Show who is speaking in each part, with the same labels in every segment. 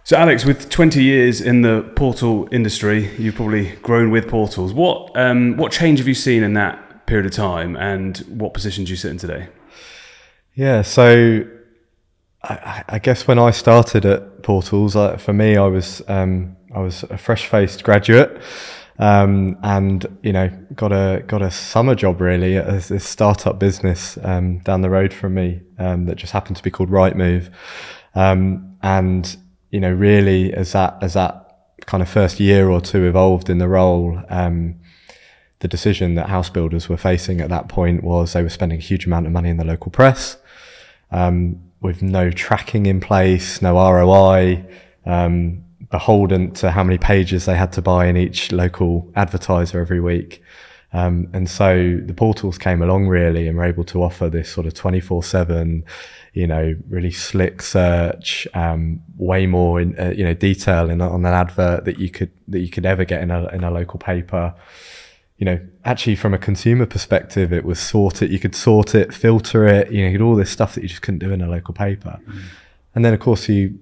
Speaker 1: So Alex, with 20 years in the portal industry, you've probably grown with portals. What change have you seen in that period of time, and what position do you sit in today?
Speaker 2: Yeah, so I guess when I started at portals, for me, I was a fresh-faced graduate, and got a summer job really at this startup business down the road from me that just happened to be called Rightmove, and really as that kind of first year or two evolved in the role, the decision that house builders were facing at that point was they were spending a huge amount of money in the local press, with no tracking in place, no ROI, beholden to how many pages they had to buy in each local advertiser every week. And so the portals came along really and were able to offer this sort of 24/7, really slick search, way more in, detail on an advert that you could ever get in a local paper. Actually from a consumer perspective, it was you could sort it, filter it, you had all this stuff that you just couldn't do in a local paper. And then of course we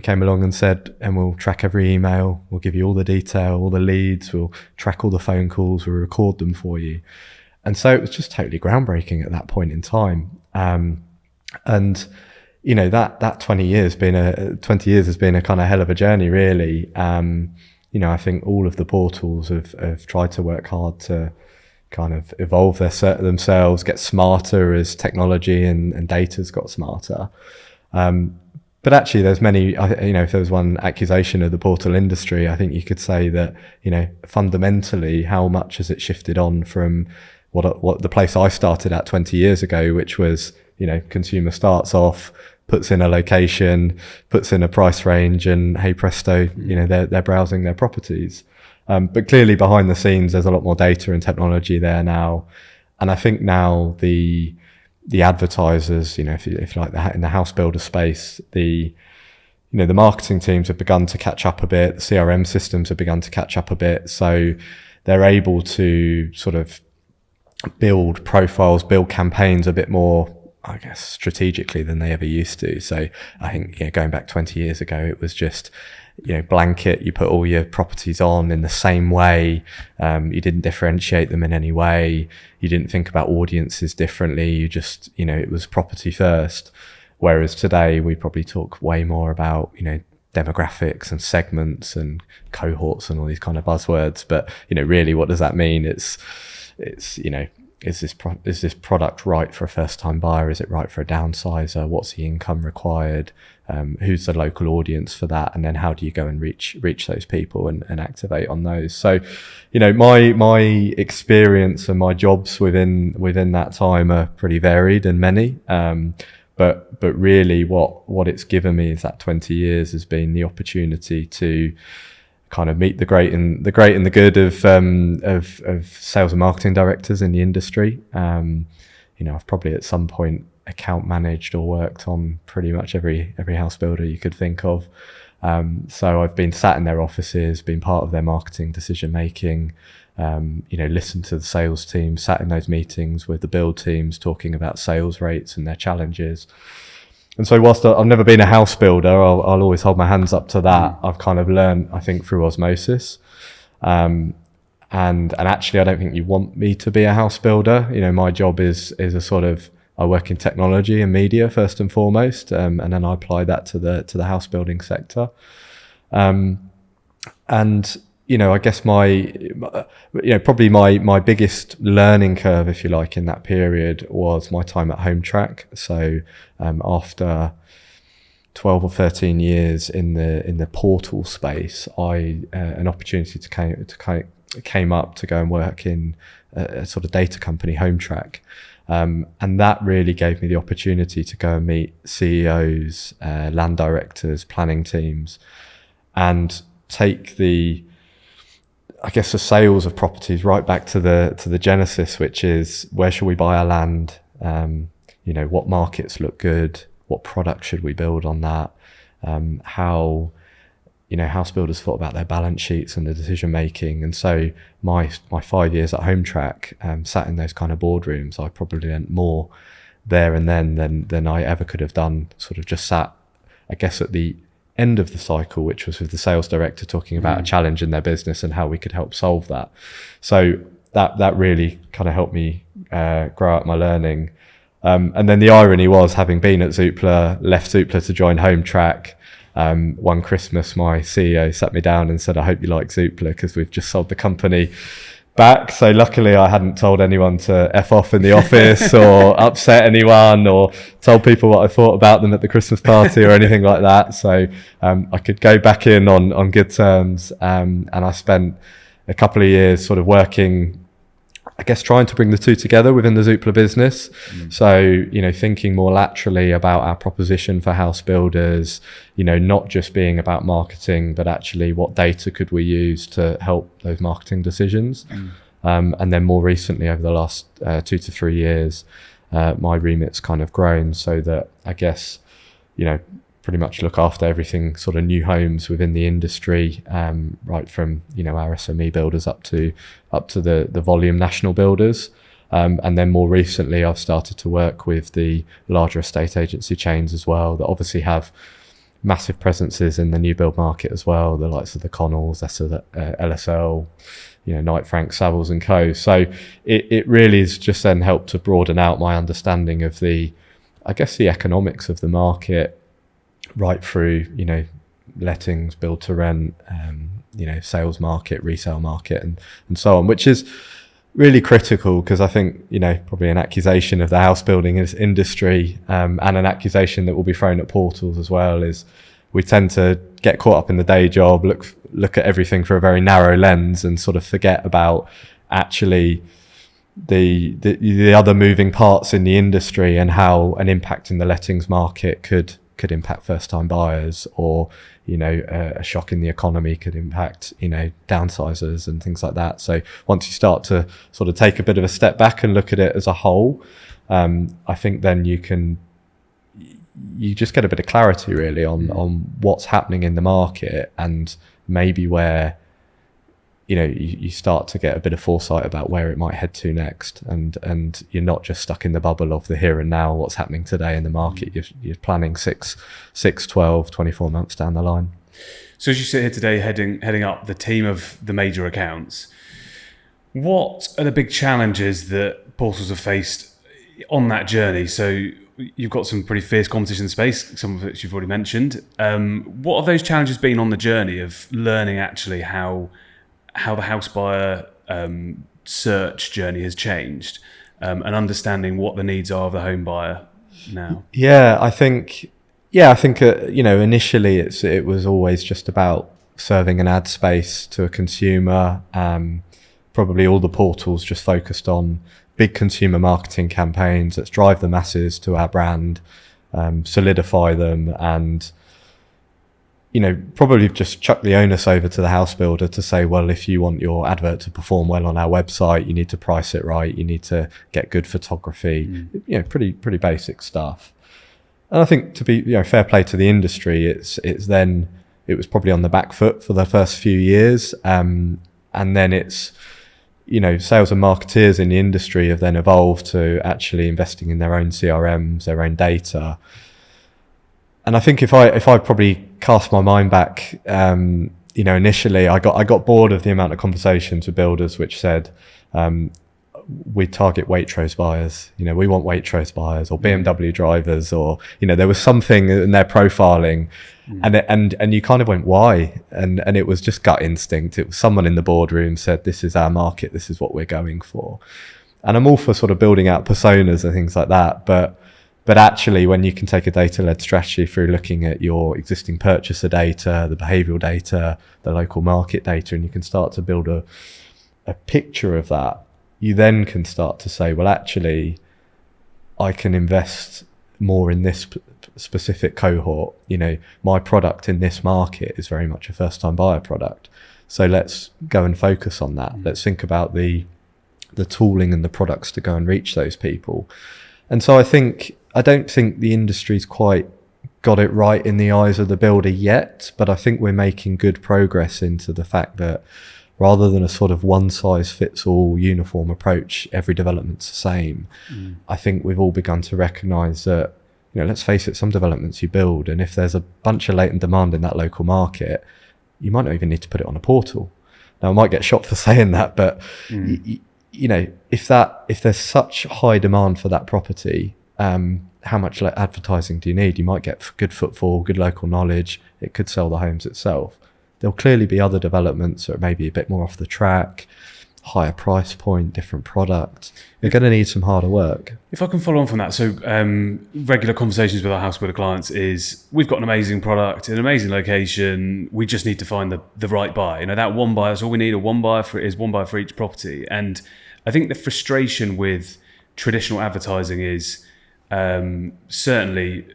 Speaker 2: came along and said, and we'll track every email, we'll give you all the detail, all the leads, we'll track all the phone calls, we'll record them for you. And so it was just totally groundbreaking at that point in time. And that 20 years has been a kind of hell of a journey really. I think all of the portals have tried to work hard to kind of evolve themselves, get smarter as technology and data's got smarter. But actually there's many, if there was one accusation of the portal industry, I think you could say that, fundamentally, how much has it shifted on from what the place I started at 20 years ago, which was, consumer starts off, puts in a location, puts in a price range, and hey presto, they're browsing their properties. But clearly behind the scenes, there's a lot more data and technology there now. And I think now the advertisers, if you like, in the house builder space, the marketing teams have begun to catch up a bit. The CRM systems have begun to catch up a bit. So they're able to sort of build profiles, build campaigns a bit more, I guess, strategically than they ever used to. So I think, going back 20 years ago, it was just, blanket, you put all your properties on in the same way. You didn't differentiate them in any way. You didn't think about audiences differently. You just, it was property first. Whereas today we probably talk way more about, demographics and segments and cohorts and all these kind of buzzwords. But, really what does that mean? It's is this product right for a first-time buyer? Is it right for a downsizer? What's the income required? Who's the local audience for that? And then how do you go and reach those people and activate on those? So, my experience and my jobs within that time are pretty varied and many. But really, what it's given me is that 20 years has been the opportunity to kind of meet the great and the good of sales and marketing directors in the industry. I've probably at some point account managed or worked on pretty much every house builder you could think of. So I've been sat in their offices, been part of their marketing decision making, listened to the sales team, sat in those meetings with the build teams talking about sales rates and their challenges. And so whilst I've never been a house builder, I'll always hold my hands up to that. I've kind of learned, I think, through osmosis. And actually, I don't think you want me to be a house builder. My job is a sort of, I work in technology and media first and foremost, and then I apply that to the house building sector. I guess probably my biggest learning curve, if you like, in that period was my time at Home Track. So after 12 or 13 years in the portal space, an opportunity came up to go and work in a sort of data company, Home Track. And that really gave me the opportunity to go and meet CEOs, land directors, planning teams, and take the sales of properties right back to the genesis, which is where should we buy our land? What markets look good? What product should we build on that? How house builders thought about their balance sheets and the decision making. And so my 5 years at Home Track, sat in those kind of boardrooms, I probably learned more there and then than I ever could have done. Sort of just sat, I guess, at the end of the cycle, which was with the sales director talking about a challenge in their business and how we could help solve that. So that really kind of helped me grow out my learning. And then the irony was, having been at Zoopla, left Zoopla to join Home Track. One Christmas, my CEO sat me down and said, "I hope you like Zoopla because we've just sold the company back." So luckily I hadn't told anyone to F off in the office or upset anyone or told people what I thought about them at the Christmas party or anything like that. So I could go back in on good terms. And I spent a couple of years sort of working, I guess, trying to bring the two together within the Zoopla business. So, thinking more laterally about our proposition for house builders, not just being about marketing, but actually what data could we use to help those marketing decisions. And then more recently, over the last 2 to 3 years, my remit's kind of grown so that I guess, pretty much look after everything sort of new homes within the industry, right from our SME builders up to the volume national builders, and then more recently I've started to work with the larger estate agency chains as well, that obviously have massive presences in the new build market as well, the likes of the Connells, LSL, Knight Frank, Savills and Co. So it really has just then helped to broaden out my understanding of the economics of the market, right through, lettings, build to rent, sales market, resale market, and so on, which is really critical because I think, probably an accusation of the house building industry, and an accusation that will be thrown at portals as well, is we tend to get caught up in the day job, look at everything through a very narrow lens and sort of forget about actually the other moving parts in the industry and how an impact in the lettings market could impact first-time buyers, or a shock in the economy could impact downsizers and things like that. So once you start to sort of take a bit of a step back and look at it as a whole, I think then you just get a bit of clarity really on what's happening in the market, and maybe where you start to get a bit of foresight about where it might head to next, and you're not just stuck in the bubble of the here and now, what's happening today in the market. You're planning 6, 12, 24 months down the line.
Speaker 1: So as you sit here today, heading up the team of the major accounts, what are the big challenges that portals have faced on that journey? So you've got some pretty fierce competition in the space, some of which you've already mentioned. What have those challenges been on the journey of learning actually how the house buyer search journey has changed, and understanding what the needs are of the home buyer now? I think initially it was always just about serving an ad space to a consumer. Probably all the portals just focused on big consumer marketing campaigns that drive the masses to our brand, solidify them, and probably just chuck the onus over to the house builder to say, well, if you want your advert to perform well on our website, you need to price it right, you need to get good photography, pretty basic stuff. And I think, to be fair play to the industry, it was probably on the back foot for the first few years, and then it's sales and marketeers in the industry have then evolved to actually investing in their own CRMs, their own data. And I think if I probably cast my mind back, initially I got bored of the amount of conversations with builders which said, we target Waitrose buyers, we want Waitrose buyers, or BMW drivers, or there was something in their profiling, and you kind of went, why? And it was just gut instinct. It was someone in the boardroom said, this is our market, this is what we're going for. And I'm all for sort of building out personas and things like that, but actually, when you can take a data-led strategy through looking at your existing purchaser data, the behavioural data, the local market data, and you can start to build a picture of that, you then can start to say, well, actually, I can invest more in this specific cohort. My product in this market is very much a first-time buyer product. So let's go and focus on that. Let's think about the tooling and the products to go and reach those people. And so I don't think the industry's quite got it right in the eyes of the builder yet, but I think we're making good progress into the fact that rather than a sort of one-size-fits-all uniform approach, every development's the same. I think we've all begun to recognise that
Speaker 2: let's face it, some developments you build, and if there's a bunch of latent demand in that local market, you might not even need to put it on a portal. Now, I might get shot for saying that, but if there's such high demand for that property, how much advertising do you need? You might get good footfall, good local knowledge. It could sell the homes itself. There'll clearly be other developments that are maybe a bit more off the track, higher price point, different product. You're going to need some harder work.
Speaker 3: If I can follow on from that, so regular conversations with our house builder clients is, we've got an amazing product in an amazing location. We just need to find the right buyer. That one buyer, that's all we need. One buyer for each property. And I think the frustration with traditional advertising is certainly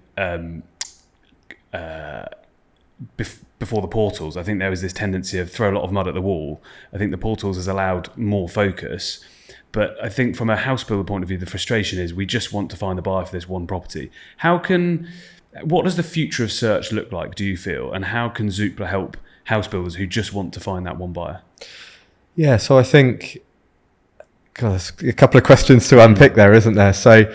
Speaker 3: before the portals. I think there was this tendency of throw a lot of mud at the wall. I think the portals has allowed more focus. But I think from a house builder point of view, the frustration is we just want to find the buyer for this one property. What does the future of search look like, do you feel? And how can Zoopla help house builders who just want to find that one buyer?
Speaker 2: Yeah, so I think, there's a couple of questions to unpick there, isn't there? So,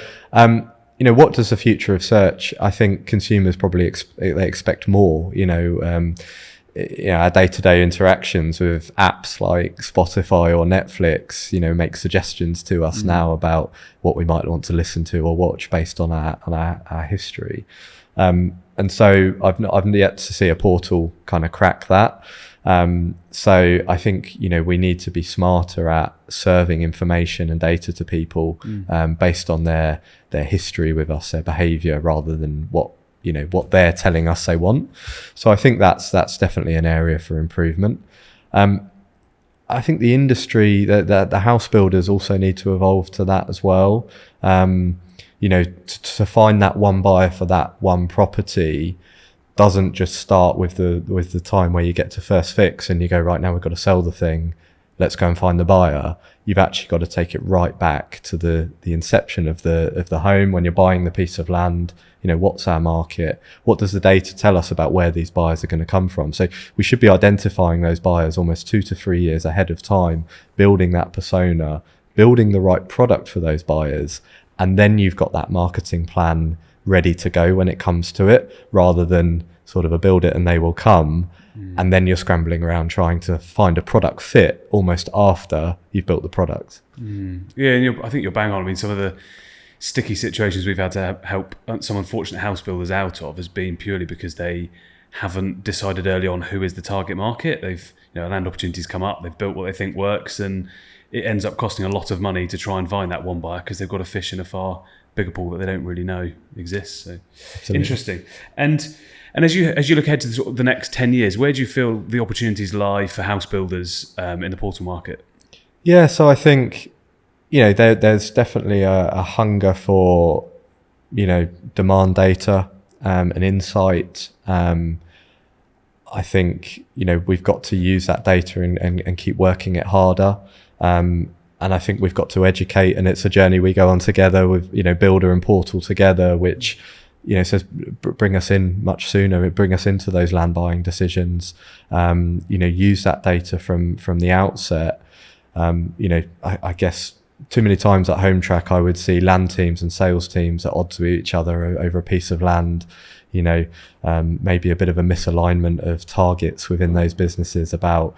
Speaker 2: what does the future of search? I think consumers probably they expect more. Our day-to-day interactions with apps like Spotify or Netflix, make suggestions to us now about what we might want to listen to or watch based on our history. And so I've yet to see a portal kind of crack that. So I think, we need to be smarter at serving information and data to people based on their history with us, their behavior, rather than what they're telling us they want. So I think that's definitely an area for improvement. I think the industry, the house builders also need to evolve to that as well. To find that one buyer for that one property doesn't just start with the time where you get to first fix and you go, right, now we've got to sell the thing, let's go and find the buyer. You've actually got to take it right back to the inception of the home. When you're buying the piece of land, what's our market? What does the data tell us about where these buyers are going to come from? So we should be identifying those buyers almost 2 to 3 years ahead of time, building that persona, building the right product for those buyers, and then you've got that marketing plan ready to go when it comes to it, rather than sort of a build it and they will come. And then you're scrambling around trying to find a product fit almost after you've built the product.
Speaker 3: Yeah, and I think you're bang on. I mean, some of the sticky situations we've had to help some unfortunate house builders out of has been purely because they haven't decided early on who is the target market. They've, land opportunities come up, they've built what they think works, and it ends up costing a lot of money to try and find that one buyer because they've got to fish in a far bigger pool that they don't really know exists. So absolutely. Interesting. And as you look ahead to the next 10 years, where do you feel the opportunities lie for house builders in the portal market?
Speaker 2: Yeah, so I think, there's definitely a hunger for, demand data and insight. I think, we've got to use that data and keep working it harder. And I think we've got to educate, and it's a journey we go on together with, Builder and Portal together, which, says bring us in much sooner, bring us into those land buying decisions, use that data from the outset. I guess too many times at Home Track, I would see land teams and sales teams at odds with each other over a piece of land. Maybe a bit of a misalignment of targets within those businesses about,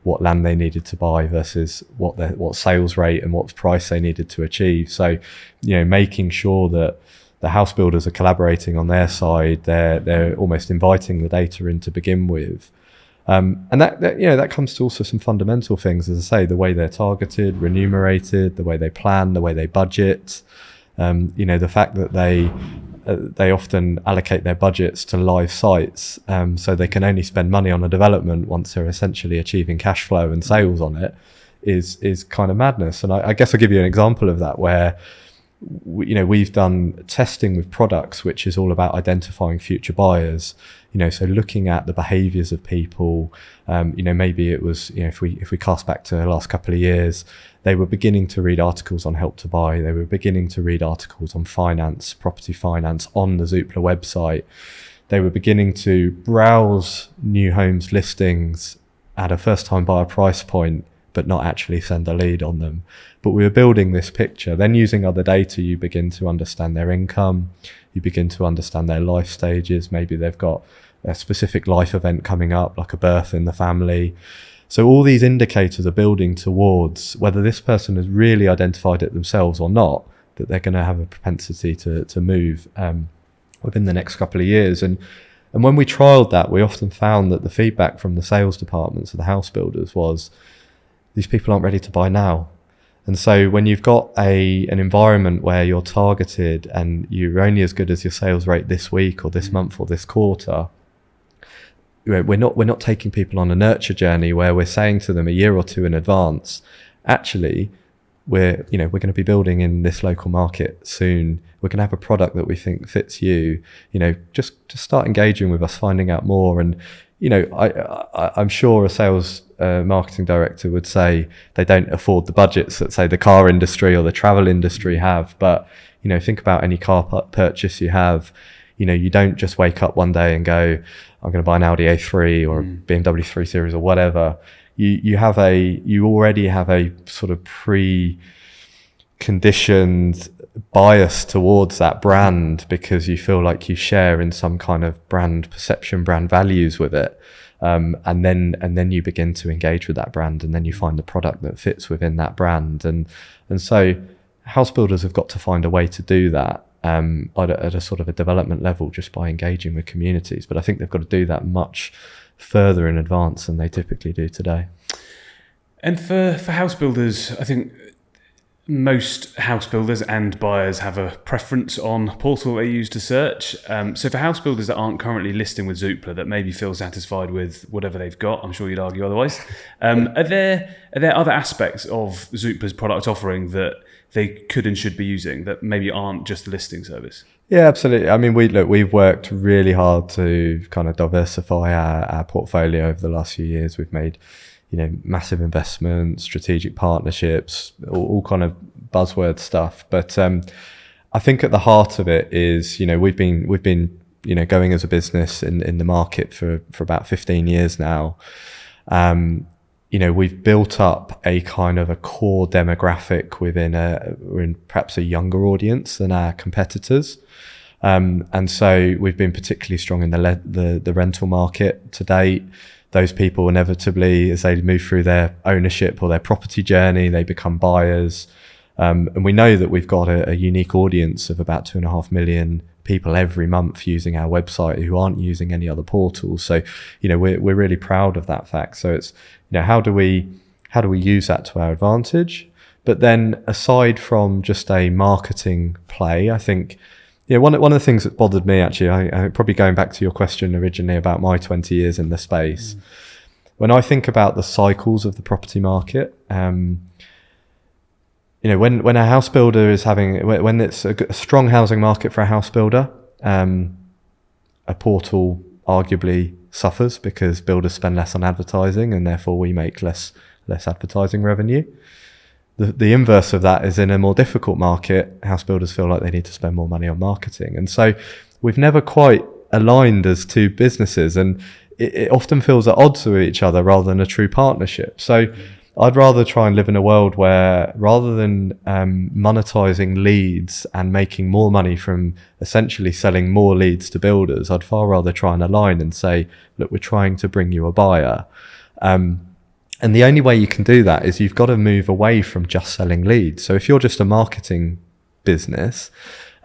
Speaker 2: what land they needed to buy versus what sales rate and what price they needed to achieve. So, making sure that the house builders are collaborating on their side, they're almost inviting the data in to begin with. And that comes to also some fundamental things, as I say, the way they're targeted, remunerated, the way they plan, the way they budget, the fact that they often allocate their budgets to live sites, so they can only spend money on a development once they're essentially achieving cash flow and sales on it is kind of madness. And I guess I'll give you an example of that where we've done testing with products which is all about identifying future buyers, so looking at the behaviors of people. Maybe it was, if we cast back to the last couple of years, they were beginning to read articles on Help to Buy, they were beginning to read articles on finance, property finance on the Zoopla website, they were beginning to browse new homes listings at a first time buyer price point but not actually send a lead on them. But we were building this picture. Then using other data, you begin to understand their income,
Speaker 1: You begin to understand their life stages. Maybe they've got a specific life event coming up, like a birth in the family. So all these indicators are building towards whether this person has really identified it themselves or not, that they're going to have a propensity to move within the next couple of years. And when we trialed that, we often found that the feedback from the sales departments of the house builders was, these people aren't ready to buy now. And so when you've got an environment where you're targeted and you're only as good as your sales rate this week or this month or this quarter, we're not taking people on a nurture journey where we're saying to them a year or two in advance, actually, we're going to be building in this local market soon. We're going to have a product that we think fits you. Just start engaging with us, finding out more. And I'm sure a sales marketing director would say they don't afford the budgets that, say, the car industry or the travel industry have. But think about any car purchase you have. You don't just wake up one day and go, I'm going to buy an Audi A3 or a BMW 3 Series or whatever. You already have a sort of pre-conditioned bias towards that brand because you feel like you share in some kind of brand perception, brand values with it. And then you begin to engage with that brand, and then you find the product that fits within that brand. And so house builders have got to find a way to do that at a sort of a development level, just by engaging with communities. But I think they've got to do that much further in advance than they typically do today.
Speaker 3: And for house builders, I think most house builders and buyers have a preference on portal they use to search. So for house builders that aren't currently listing with Zoopla, that maybe feel satisfied with whatever they've got, I'm sure you'd argue otherwise, are there other aspects of Zoopla's product offering that they could and should be using that maybe aren't just the listing service?
Speaker 1: Yeah, absolutely. I mean, we've worked really hard to kind of diversify our portfolio over the last few years. We've made, massive investments, strategic partnerships, all kind of buzzword stuff. But I think at the heart of it is, we've been going as a business in the market for about 15 years now. We've built up a kind of a core demographic within perhaps a younger audience than our competitors. And so we've been particularly strong in the rental market to date. Those people inevitably, as they move through their ownership or their property journey, they become buyers. And we know that we've got a unique audience of about 2.5 million people every month using our website who aren't using any other portals. So, we're really proud of that fact. So it's, how do we use that to our advantage? But then aside from just a marketing play, I think, one of the things that bothered me, actually, I probably going back to your question originally about my 20 years in the space, when I think about the cycles of the property market, when a house builder is when it's a strong housing market for a house builder, a portal arguably suffers because builders spend less on advertising and therefore we make less advertising revenue. The inverse of that is in a more difficult market, house builders feel like they need to spend more money on marketing. And so we've never quite aligned as two businesses, and it often feels at odds with each other rather than a true partnership. So I'd rather try and live in a world where, rather than monetizing leads and making more money from essentially selling more leads to builders, I'd far rather try and align and say, look, we're trying to bring you a buyer. And the only way you can do that is you've got to move away from just selling leads. So if you're just a marketing business,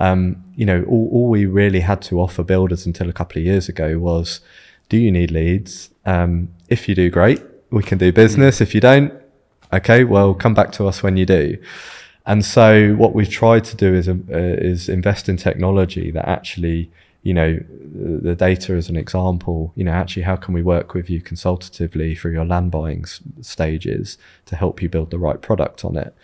Speaker 1: all we really had to offer builders until a couple of years ago was, do you need leads? If you do, great, we can do business. If you don't, okay, well, come back to us when you do. And so what we've tried to do is invest in technology that actually, the data as an example, actually how can we work with you consultatively through your land buying stages to help you build the right product on it.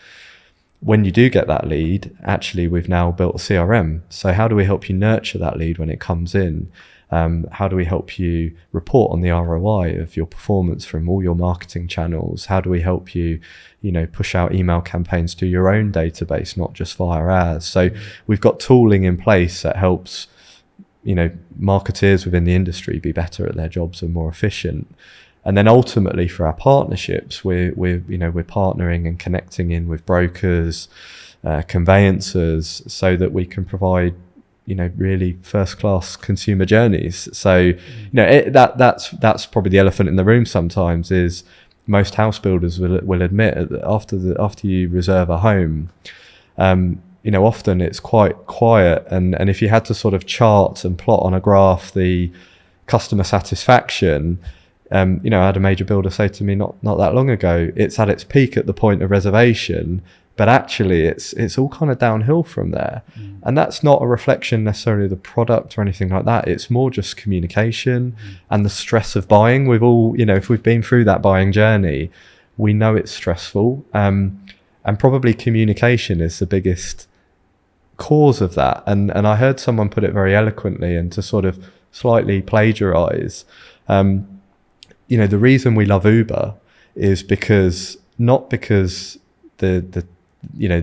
Speaker 1: When you do get that lead, actually we've now built a CRM. So how do we help you nurture that lead when it comes in? How do we help you report on the ROI of your performance from all your marketing channels? How do we help you, push out email campaigns to your own database, not just via ours? So we've got tooling in place that helps, marketeers within the industry be better at their jobs and more efficient. And then ultimately for our partnerships, we're partnering and connecting in with brokers, conveyancers, so that we can provide really first class consumer journeys. So that's probably the elephant in the room sometimes, is most house builders will admit that after you reserve a home, often it's quite quiet, and if you had to sort of chart and plot on a graph the customer satisfaction, I had a major builder say to me not that long ago, it's at its peak at the point of reservation, but actually it's all kind of downhill from there. And that's not a reflection necessarily of the product or anything like that. It's more just communication and the stress of buying. We've all, if we've been through that buying journey, we know it's stressful. And probably communication is the biggest cause of that. And I heard someone put it very eloquently, and to sort of slightly plagiarize, the reason we love Uber is not because the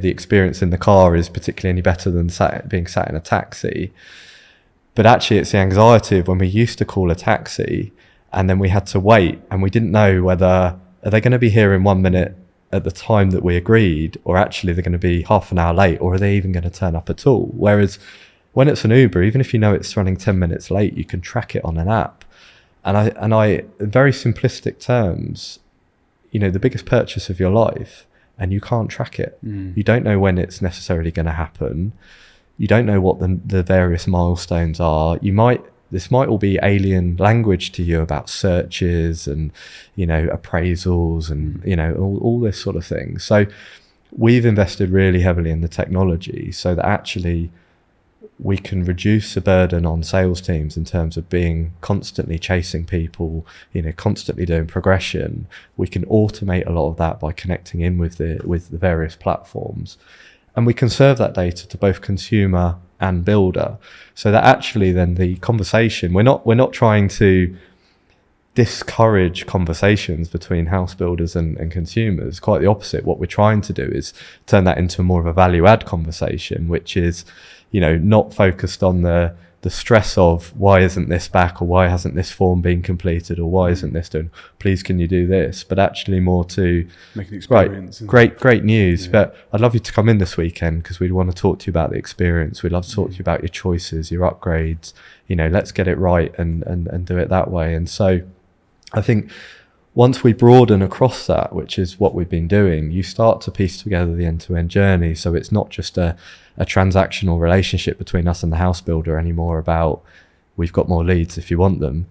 Speaker 1: experience in the car is particularly any better than being sat in a taxi, but actually it's the anxiety of when we used to call a taxi and then we had to wait, and we didn't know whether are they going to be here in 1 minute at the time that we agreed, or actually they're going to be half an hour late, or are they even going to turn up at all? Whereas when it's an Uber, even if you know it's running 10 minutes late, you can track it on an app. And I in very simplistic terms, the biggest purchase of your life, and you can't track it. You don't know when it's necessarily going to happen. You don't know what the various milestones are. This might all be alien language to you about searches and, appraisals and, all this sort of thing. So we've invested really heavily in the technology so that actually we can reduce the burden on sales teams in terms of being constantly chasing people, constantly doing progression. We can automate a lot of that by connecting in with the various platforms, and we can serve that data to both consumer and builder, so that actually then the conversation, we're not trying to discourage conversations between house builders and consumers. Quite the opposite. What we're trying to do is turn that into more of a value add conversation, which is not focused on the stress of why isn't this back, or why hasn't this form been completed, or why isn't this done, please can you do this, but actually more to
Speaker 3: make an experience.
Speaker 1: Right, great news. But I'd love you to come in this weekend because we'd want to talk to you about the experience. We'd love to talk to you about your choices, your upgrades, let's get it right and do it that way. And so I think once we broaden across that, which is what we've been doing, you start to piece together the end-to-end journey. So it's not just a transactional relationship between us and the house builder anymore about we've got more leads if you want them,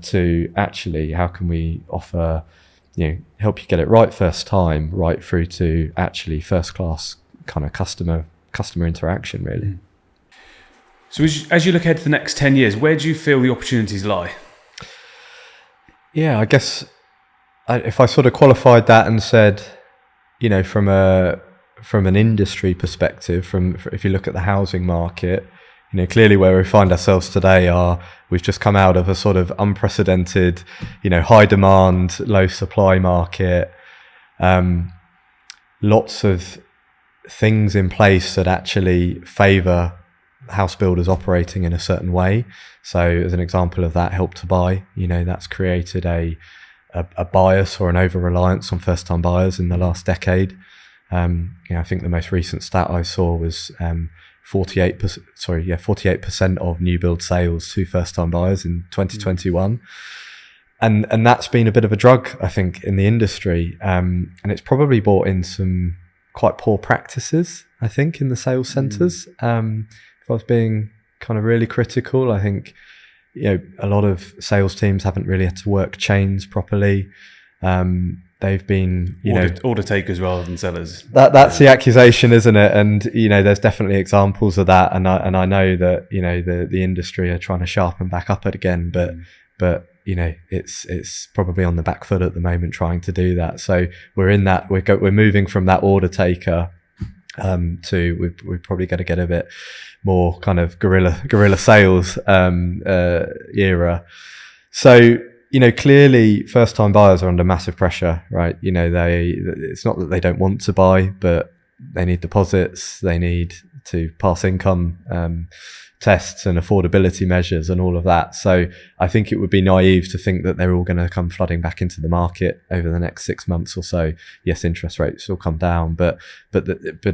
Speaker 1: to actually how can we offer, help you get it right first time, right through to actually first class kind of customer interaction, really.
Speaker 3: So as you look ahead to the next 10 years, where do you feel the opportunities lie?
Speaker 1: Yeah, I guess if I sort of qualified that and said, from an industry perspective, if you look at the housing market, clearly where we find ourselves today we've just come out of a sort of unprecedented, high demand, low supply market, lots of things in place that actually favour house builders operating in a certain way. So as an example of that, Help to Buy, that's created a bias or an over-reliance on first-time buyers in the last decade. I think the most recent stat I saw was 48% of new build sales to first-time buyers in 2021. And that's been a bit of a drug, I think, in the industry. And it's probably brought in some quite poor practices, I think, in the sales centres. If I was being kind of really critical, I think, a lot of sales teams haven't really had to work chains properly. They've been,
Speaker 3: order takers rather than sellers.
Speaker 1: That's the accusation, isn't it? And there's definitely examples of that. And I know that the industry are trying to sharpen back up it again, but it's probably on the back foot at the moment trying to do that. So we're in that. We're moving from that order taker to we're probably going to get a bit more kind of guerrilla sales era. So. Clearly first-time buyers are under massive pressure, right? It's not that they don't want to buy, but they need deposits, they need to pass income tests and affordability measures and all of that. So I think it would be naive to think that they're all going to come flooding back into the market over the next 6 months or so. Yes, interest rates will come down, but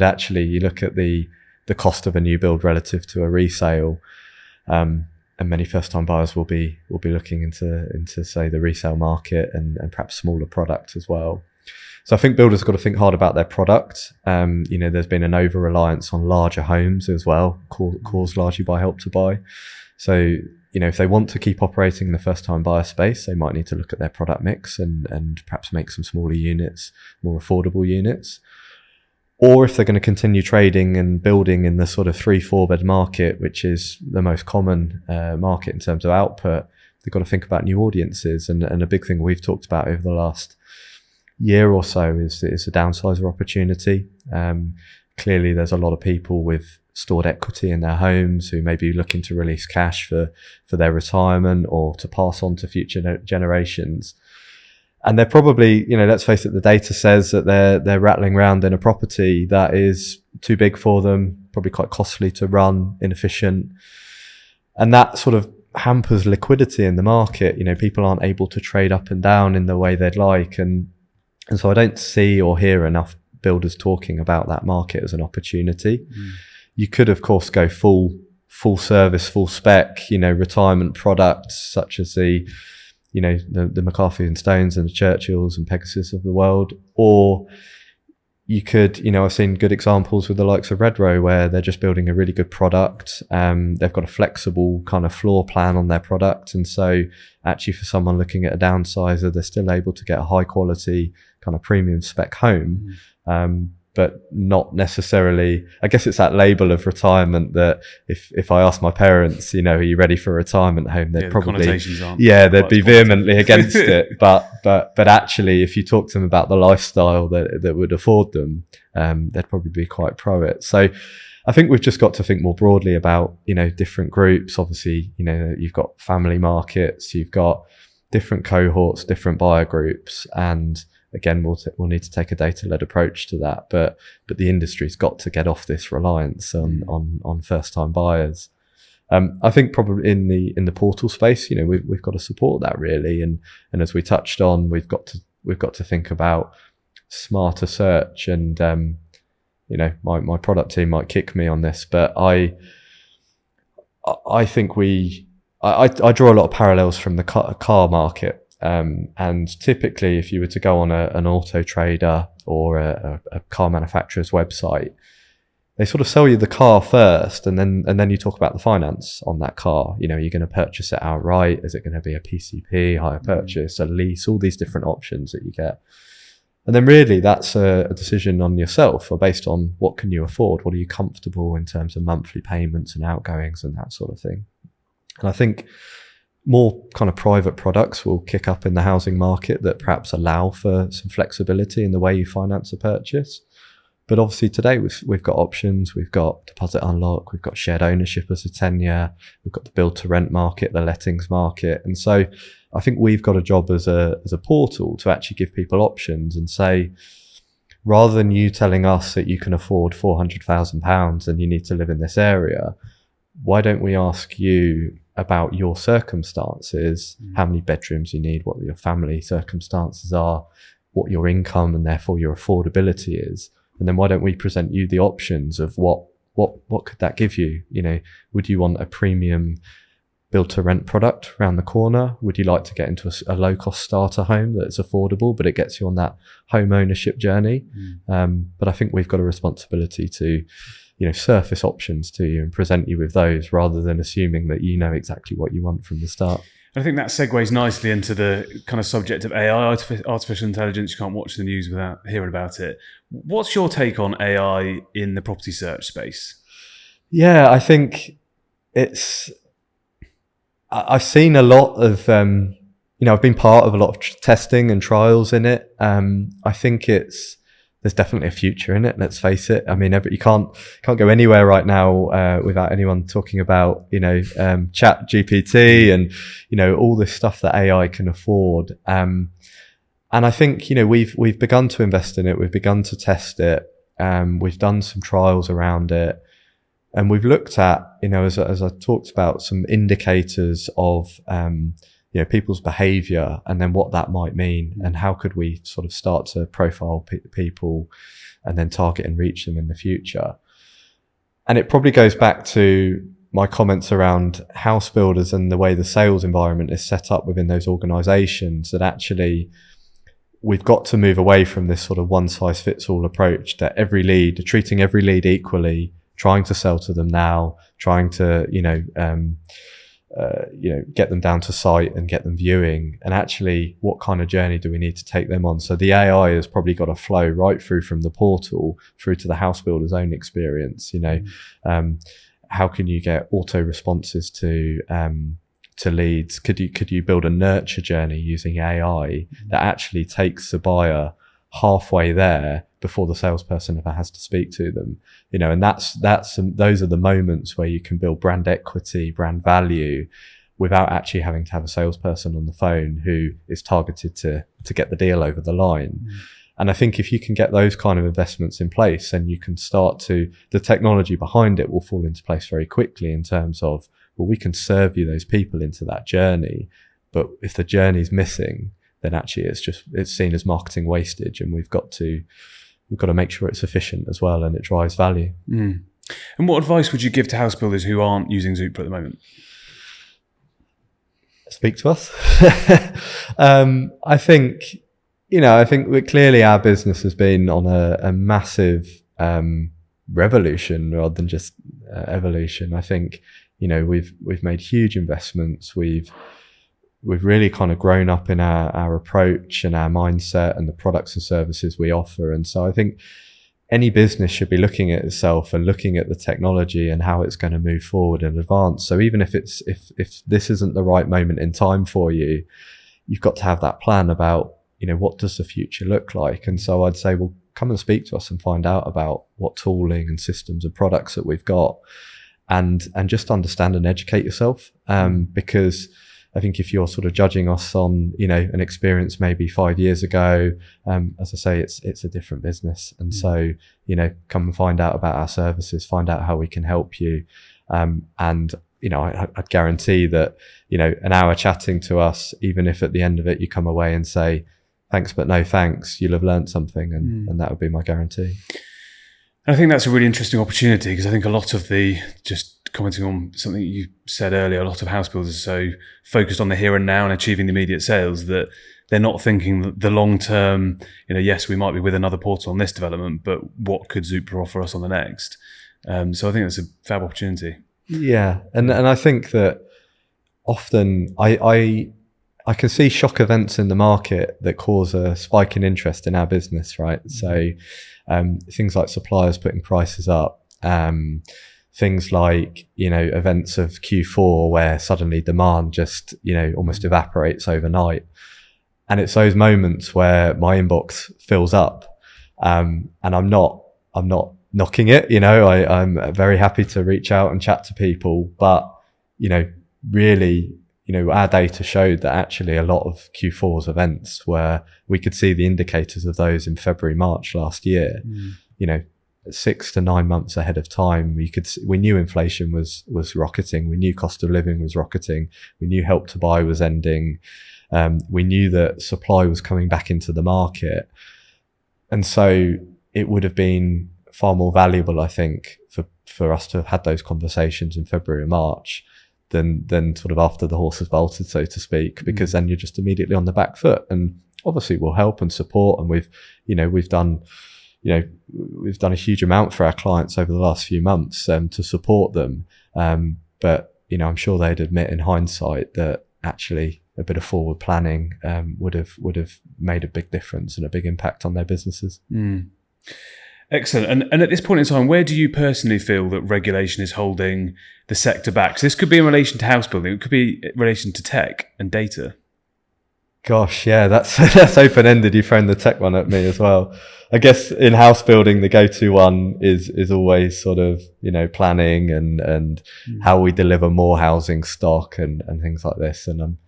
Speaker 1: actually you look at the
Speaker 2: the cost of a new build relative to a resale. And many first-time buyers will be looking into say the resale market and perhaps smaller products as well. So I think builders have got to think hard about their product. There's been an over-reliance on larger homes as well, caused largely by Help to Buy. So, if they want to keep operating in the first-time buyer space, they might need to look at their product mix and perhaps make some smaller units, more affordable units. Or if they're going to continue trading and building in the sort of 3-4 bed market, which is the most common market in terms of output, they've got to think about new audiences. And a big thing we've talked about over the last year or so is a downsizer opportunity. Clearly, there's a lot of people with stored equity in their homes who may be looking to release cash for their retirement or to pass on to future generations. And they're probably, let's face it, the data says that they're rattling around in a property that is too big for them, probably quite costly to run, inefficient. And that sort of hampers liquidity in the market. People aren't able to trade up and down in the way they'd like. And so I don't see or hear enough builders talking about that market as an opportunity. You could, of course, go full service, full spec, retirement products such as the McCarthy and Stones and the Churchills and Pegasus of the world. Or you could, I've seen good examples with the likes of Redrow where they're just building a really good product. They've got a flexible kind of floor plan on their product. And so actually for someone looking at a downsizer, they're still able to get a high quality kind of premium spec home. But not necessarily, I guess it's that label of retirement that if I ask my parents, are you ready for a retirement home? They'd probably, they'd be vehemently against it. But actually, if you talk to them about the lifestyle that would afford them, they'd probably be quite pro it. So I think we've just got to think more broadly about, different groups. Obviously, you've got family markets, you've got different cohorts, different buyer groups, and again, we'll need to take a data-led approach to that, but the industry's got to get off this reliance on first-time buyers. I think probably in the portal space, we've got to support that really, and as we touched on, we've got to think about smarter search, and my product team might kick me on this, but I think I draw a lot of parallels from the car market. And typically, if you were to go on an auto trader or a car manufacturer's website, they sort of sell you the car first, and then you talk about the finance on that car. You're going to purchase it outright. Is it going to be a PCP, hire purchase, a lease, all these different options that you get. And then really that's a decision on yourself, or based on what can you afford? What are you comfortable in terms of monthly payments and outgoings and that sort of thing? And I think more kind of private products will kick up in the housing market that perhaps allow for some flexibility in the way you finance a purchase. But obviously today we've got options, we've got deposit unlock, we've got shared ownership as a tenure, we've got the build to rent market, the lettings market. And so I think we've got a job as a portal to actually give people options and say, rather than you telling us that you can afford £400,000 and you need to live in this area, why don't we ask you about your circumstances, how many bedrooms you need, what your family circumstances are, what your income and therefore your affordability is. And then why don't we present you the options of what could that give you? Would you want a premium build to rent product around the corner? Would you like to get into a low cost starter home that's affordable, but it gets you on that home ownership journey? But I think we've got a responsibility to surface options to you and present you with those, rather than assuming that you know exactly what you want from the start.
Speaker 3: I think that segues nicely into the kind of subject of AI, artificial intelligence. You can't watch the news without hearing about it. What's your take on AI in the property search space? Yeah,
Speaker 2: I think I've seen a lot of, I've been part of a lot of testing and trials in it. I think there's definitely a future in it. Let's face it. I mean, you can't go anywhere right now without anyone talking about Chat GPT and all this stuff that AI can afford. And I think we've begun to invest in it. We've begun to test it. We've done some trials around it, and we've looked at as I talked about, some indicators of people's behavior, and then what that might mean, and how could we sort of start to profile people and then target and reach them in the future. And it probably goes back to my comments around house builders and the way the sales environment is set up within those organizations, that actually we've got to move away from this sort of one size fits all approach, that treating every lead equally, trying to sell to them now, trying to, get them down to site and get them viewing, and actually what kind of journey do we need to take them on? So the AI has probably got to flow right through from the portal through to the house builder's own experience. How can you get auto responses to leads? Could you build a nurture journey using AI that actually takes the buyer halfway there before the salesperson ever has to speak to them? And those are the moments where you can build brand equity, brand value, without actually having to have a salesperson on the phone who is targeted to get the deal over the line. And I think if you can get those kind of investments in place, then you can the technology behind it will fall into place very quickly in terms of, well, we can serve you those people into that journey. But if the journey's missing, then actually it's seen as marketing wastage, and we've got to make sure it's efficient as well and it drives value.
Speaker 3: And what advice would you give to house builders who aren't using Zoopla at the moment?
Speaker 2: Speak to us. I think clearly our business has been on a massive revolution rather than just evolution. I think we've made huge investments. We've really kind of grown up in our approach and our mindset and the products and services we offer. And so I think any business should be looking at itself and looking at the technology and how it's going to move forward and advance. So even if this isn't the right moment in time for you, you've got to have that plan about, what does the future look like? And so I'd say, well, come and speak to us and find out about what tooling and systems and products that we've got, and just understand and educate yourself. Because I think if you're sort of judging us on, an experience maybe 5 years ago, as I say, it's a different business. And so, come and find out about our services, find out how we can help you. I'd guarantee that, an hour chatting to us, even if at the end of it you come away and say, thanks, but no thanks, you'll have learned something. And that would be my guarantee.
Speaker 3: I think that's a really interesting opportunity, because I think a lot of just commenting on something you said earlier, a lot of house builders are so focused on the here and now and achieving the immediate sales that they're not thinking the long term, yes, we might be with another portal on this development, but what could Zoopla offer us on the next? So I think that's a fab opportunity. Yeah.
Speaker 2: And I think that often I can see shock events in the market that cause a spike in interest in our business, right? So things like suppliers putting prices up, things like, events of Q4 where suddenly demand just, almost evaporates overnight. And it's those moments where my inbox fills up, and I'm not knocking it, I'm very happy to reach out and chat to people, but, really, our data showed that actually a lot of Q4's events, where we could see the indicators of those in February, March last year, 6 to 9 months ahead of time. We knew inflation was rocketing. We knew cost of living was rocketing. We knew Help to Buy was ending. We knew that supply was coming back into the market. And so it would have been far more valuable, I think, for us to have had those conversations in February or March than sort of after the horse has bolted, so to speak, because then you're just immediately on the back foot. And obviously we'll help and support, and we've done a huge amount for our clients over the last few months to support them. But I'm sure they'd admit in hindsight that actually a bit of forward planning would have made a big difference and a big impact on their businesses.
Speaker 3: Excellent. And at this point in time, where do you personally feel that regulation is holding the sector back? So this could be in relation to house building, it could be in relation to tech and data.
Speaker 2: Gosh, yeah, that's open-ended. You thrown the tech one at me as well. I guess in house building, the go-to one is always sort of, planning and how we deliver more housing stock and things like this. And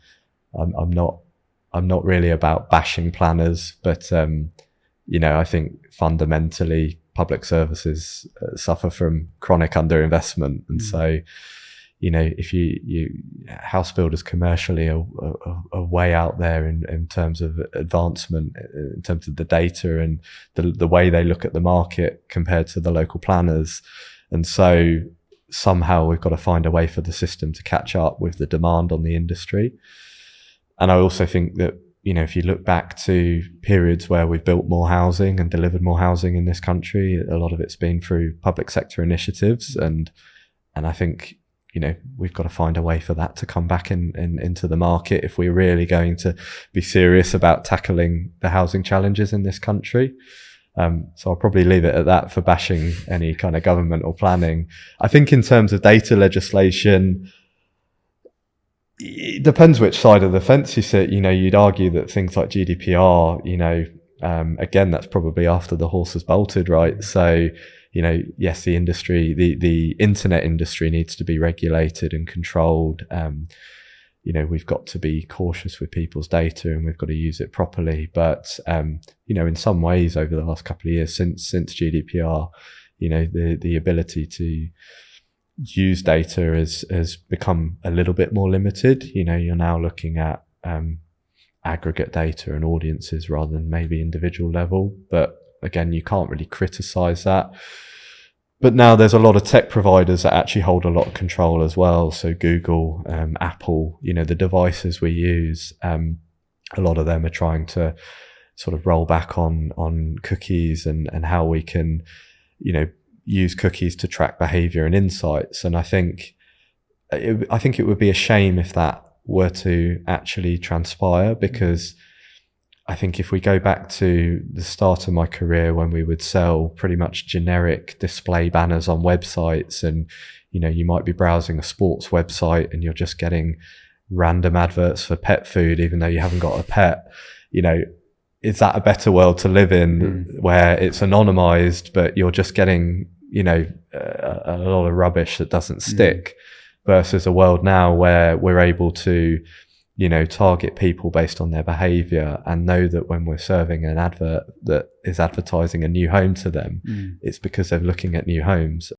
Speaker 2: I'm not really about bashing planners, but I think fundamentally public services suffer from chronic underinvestment. And so, if you house builders commercially are way out there in terms of advancement, in terms of the data and the way they look at the market compared to the local planners.
Speaker 1: And so somehow we've got to find a way for the system to catch up with the demand on the industry. And I also think that, if you look back to periods where we've built more housing and delivered more housing in this country, a lot of it's been through public sector initiatives. And I think, we've got to find a way for that to come back into the market if we're really going to be serious about tackling the housing challenges in this country. So I'll probably leave it at that for bashing any kind of government or planning. I think in terms of data legislation, it depends which side of the fence you sit. You'd argue that things like GDPR, again, that's probably after the horse has bolted, right? So, yes, the industry, the internet industry needs to be regulated and controlled. We've got to be cautious with people's data and we've got to use it properly. But, in some ways over the last couple of years since GDPR, the ability to use data has become a little bit more limited. You're now looking at aggregate data and audiences rather than maybe individual level. But again, you can't really criticize that. But now there's a lot of tech providers that actually hold a lot of control as well. So Google, Apple, the devices we use, a lot of them are trying to sort of roll back on cookies and how we can, use cookies to track behavior and insights. And I think it would be a shame if that were to actually transpire, because I think if we go back to the start of my career when we would sell pretty much generic display banners on websites, and you might be browsing a sports website and you're just getting random adverts for pet food even though you haven't got a pet, is that a better world to live in where it's anonymized but you're just getting a lot of rubbish that doesn't stick, versus a world now where we're able to target people based on their behavior and know that when we're serving an advert that is advertising a new home to them, it's because they're looking at new homes.